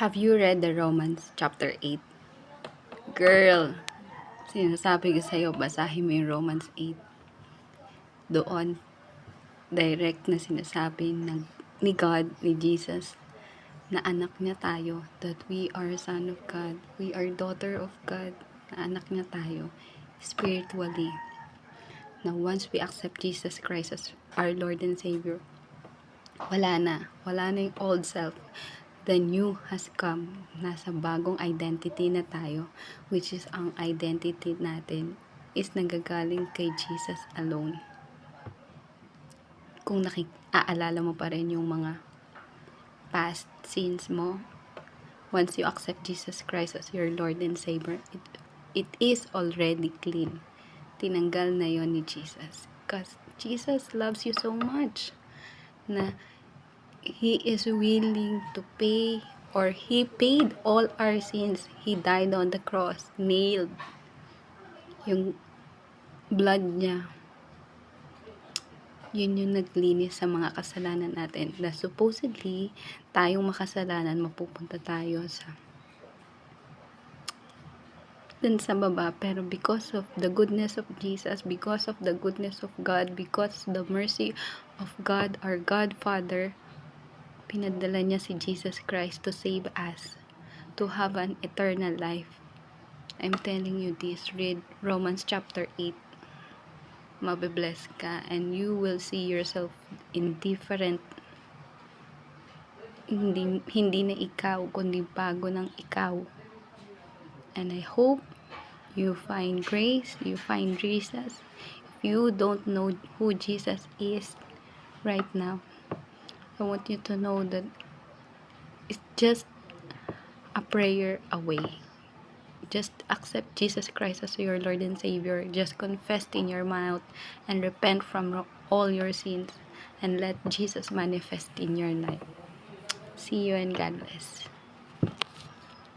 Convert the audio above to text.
Have you read the Romans chapter 8? Girl, sinasabi ko sa'yo, basahin mo yung Romans 8. Doon, direct na sinasabi ni God, ni Jesus, na anak niya tayo, that we are son of God, we are daughter of God, na anak niya tayo, spiritually. Na once we accept Jesus Christ as our Lord and Savior, wala na yung old self. The new has come. Nasa bagong identity na tayo, which is ang identity natin is nagagaling kay Jesus alone. Kung aalala mo pa rin yung mga past sins mo, once you accept Jesus Christ as your Lord and Savior, it is already clean. Tinanggal na yon ni Jesus. Because Jesus loves you so much na He is willing to pay, or He paid all our sins. He died on the cross, nailed. Yung blood niya, yun yung naglinis sa mga kasalanan natin. Na supposedly, tayong makasalanan, mapupunta tayo dun sa baba. Pero because of the goodness of Jesus, because of the goodness of God, because the mercy of God, our God Father, pinadala niya si Jesus Christ to save us, to have an eternal life. I'm telling you this, read Romans chapter 8. Mabibless ka and you will see yourself in different, hindi na ikaw, kundi bago ng ikaw. And I hope you find grace, you find Jesus. If you don't know who Jesus is right now, I want you to know that it's just a prayer away. Just accept Jesus Christ as your Lord and Savior. Just confess in your mouth and repent from all your sins and let Jesus manifest in your life. See you and God bless.